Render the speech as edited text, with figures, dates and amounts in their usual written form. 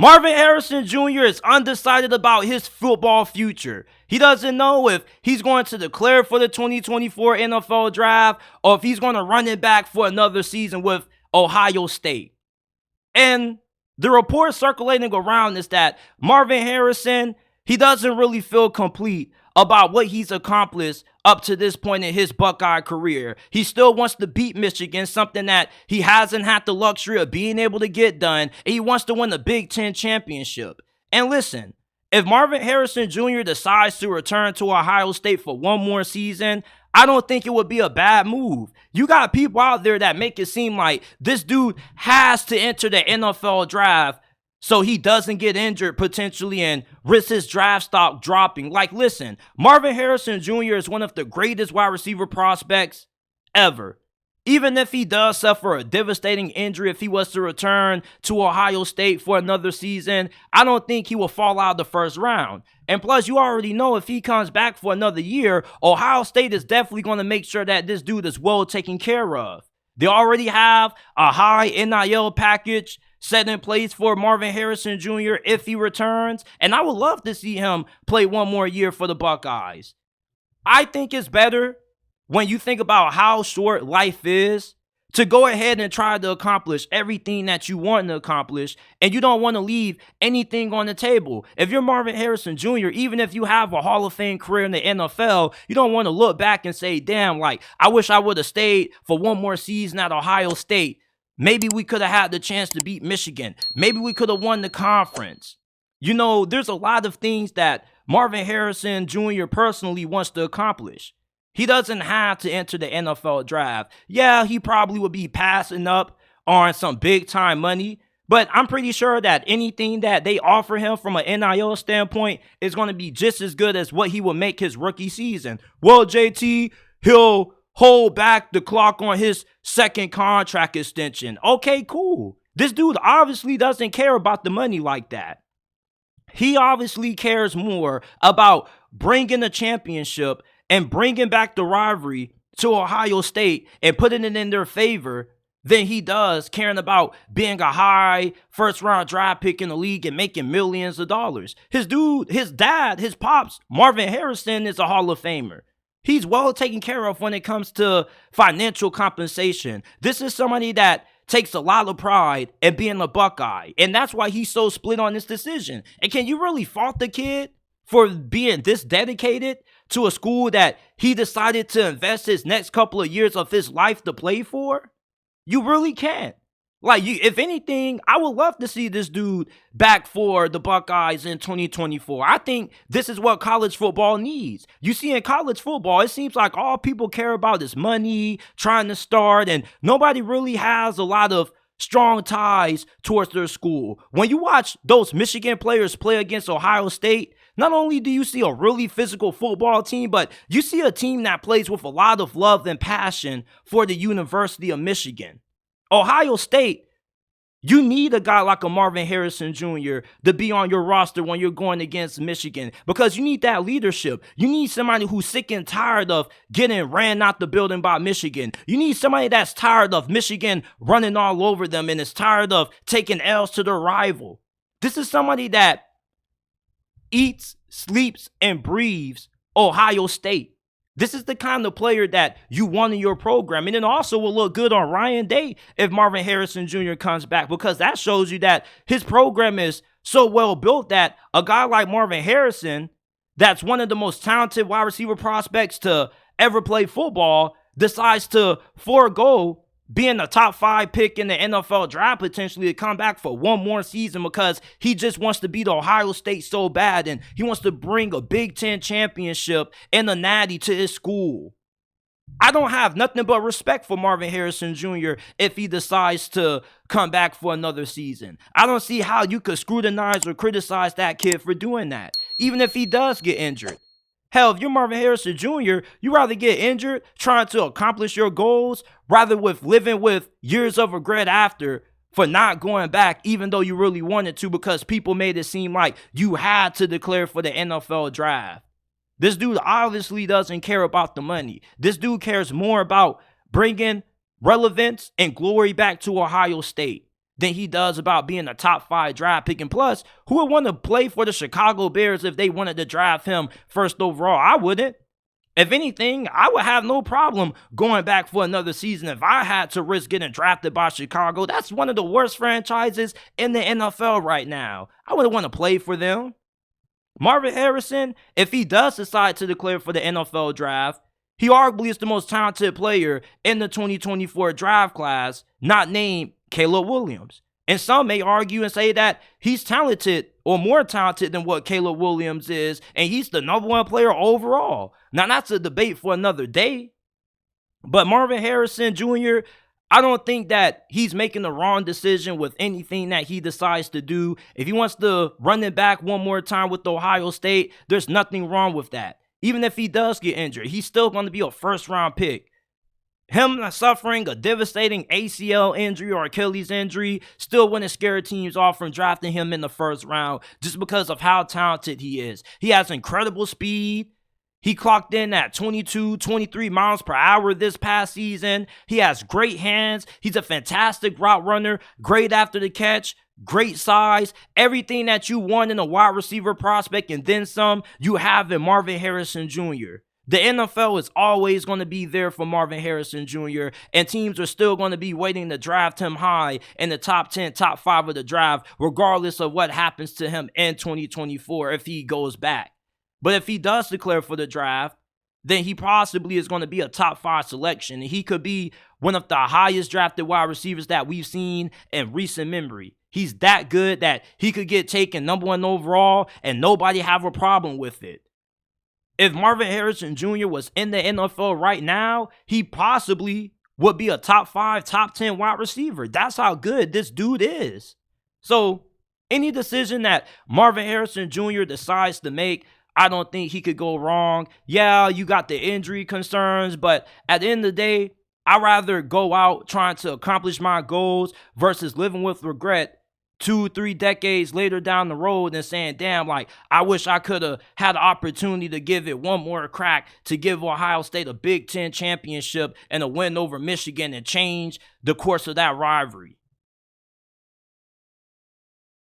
Marvin Harrison Jr. is undecided about his football future. He doesn't know if he's going to declare for the 2024 NFL draft or if he's going to run it back for another season with Ohio State. And the report circulating around is that Marvin Harrison, he doesn't really feel complete about what he's accomplished up to this point in his Buckeye career. He still wants to beat Michigan, something that he hasn't had the luxury of being able to get done. And he wants to win the Big Ten championship. And listen, if Marvin Harrison Jr. decides to return to Ohio State for one more season, I don't think it would be a bad move. You got people out there that make it seem like this dude has to enter the NFL draft so he doesn't get injured potentially and risk his draft stock dropping. Like, listen, Marvin Harrison Jr. is one of the greatest wide receiver prospects ever. Even if he does suffer a devastating injury, if he was to return to Ohio State for another season, I don't think he will fall out of the first round. And plus, you already know if he comes back for another year, Ohio State is definitely going to make sure that this dude is well taken care of. They already have a high NIL package set in place for Marvin Harrison Jr. if he returns, and I would love to see him play one more year for the Buckeyes. I think it's better when you think about how short life is to go ahead and try to accomplish everything that you want to accomplish, and you don't want to leave anything on the table. If you're Marvin Harrison Jr., even if you have a Hall of Fame career in the NFL, you don't want to look back and say, damn, like, I wish I would have stayed for one more season at Ohio State. Maybe we could have had the chance to beat Michigan. Maybe we could have won the conference. You know, there's a lot of things that Marvin Harrison Jr. personally wants to accomplish. He doesn't have to enter the NFL draft. Yeah, he probably would be passing up on some big time money, but I'm pretty sure that anything that they offer him from an NIL standpoint is going to be just as good as what he will make his rookie season. Well, JT, he'll hold back the clock on his second contract extension. Okay, cool. This dude obviously doesn't care about the money like that. He obviously cares more about bringing a championship and bringing back the rivalry to Ohio State and putting it in their favor than he does caring about being a high first-round draft pick in the league and making millions of dollars. His dad, his pops, Marvin Harrison, is a Hall of Famer. He's well taken care of when it comes to financial compensation. This is somebody that takes a lot of pride in being a Buckeye, and that's why he's so split on this decision. And can you really fault the kid for being this dedicated to a school that he decided to invest his next couple of years of his life to play for? You really can't. Like, if anything, I would love to see this dude back for the Buckeyes in 2024. I think this is what college football needs. You see, in college football, it seems like all people care about is money, trying to start, and nobody really has a lot of strong ties towards their school. When you watch those Michigan players play against Ohio State, not only do you see a really physical football team, but you see a team that plays with a lot of love and passion for the University of Michigan. Ohio State, you need a guy like a Marvin Harrison Jr. to be on your roster when you're going against Michigan, because you need that leadership. You need somebody who's sick and tired of getting ran out the building by Michigan. You need somebody that's tired of Michigan running all over them and is tired of taking L's to their rival. This is somebody that eats, sleeps, and breathes Ohio State. This is the kind of player that you want in your program. And it also will look good on Ryan Day if Marvin Harrison Jr. comes back, because that shows you that his program is so well built that a guy like Marvin Harrison, that's one of the most talented wide receiver prospects to ever play football, decides to forego being a top 5 pick in the NFL draft potentially to come back for one more season because he just wants to beat Ohio State so bad and he wants to bring a Big Ten championship and a natty to his school. I don't have nothing but respect for Marvin Harrison Jr. if he decides to come back for another season. I don't see how you could scrutinize or criticize that kid for doing that, even if he does get injured. Hell, if you're Marvin Harrison Jr., you rather get injured trying to accomplish your goals rather with living with years of regret after for not going back even though you really wanted to because people made it seem like you had to declare for the NFL draft. This dude obviously doesn't care about the money. This dude cares more about bringing relevance and glory back to Ohio State. than he does about being a top 5 draft pick. And plus, who would want to play for the Chicago Bears if they wanted to draft him first overall? I wouldn't. If anything, I would have no problem going back for another season if I had to risk getting drafted by Chicago. That's one of the worst franchises in the NFL right now. I wouldn't want to play for them. Marvin Harrison, if he does decide to declare for the NFL draft, he arguably is the most talented player in the 2024 draft class, not named Caleb Williams. And some may argue and say that he's talented or more talented than what Caleb Williams is, and he's the number 1 player overall. Now, that's a debate for another day. But Marvin Harrison Jr., I don't think that he's making the wrong decision with anything that he decides to do. If he wants to run it back one more time with Ohio State, there's nothing wrong with that. Even if he does get injured, he's still going to be a first-round pick. Him suffering a devastating ACL injury or Achilles injury still wouldn't scare teams off from drafting him in the first round just because of how talented he is. He has incredible speed. He clocked in at 22, 23 miles per hour this past season. He has great hands. He's a fantastic route runner, great after the catch, great size. Everything that you want in a wide receiver prospect and then some, you have in Marvin Harrison Jr. The NFL is always going to be there for Marvin Harrison Jr., and teams are still going to be waiting to draft him high in the top 10, top 5 of the draft, regardless of what happens to him in 2024 if he goes back. But if he does declare for the draft, then he possibly is going to be a top 5 selection. He could be one of the highest drafted wide receivers that we've seen in recent memory. He's that good that he could get taken number 1 overall and nobody have a problem with it. If Marvin Harrison Jr. was in the NFL right now, he possibly would be a top 5, top 10 wide receiver. That's how good this dude is. So any decision that Marvin Harrison Jr. decides to make, I don't think he could go wrong. Yeah, you got the injury concerns, but at the end of the day, I'd rather go out trying to accomplish my goals versus living with regret 2-3 decades later down the road and saying, damn, like, I wish I could have had the opportunity to give it one more crack to give Ohio State a Big Ten championship and a win over Michigan and change the course of that rivalry.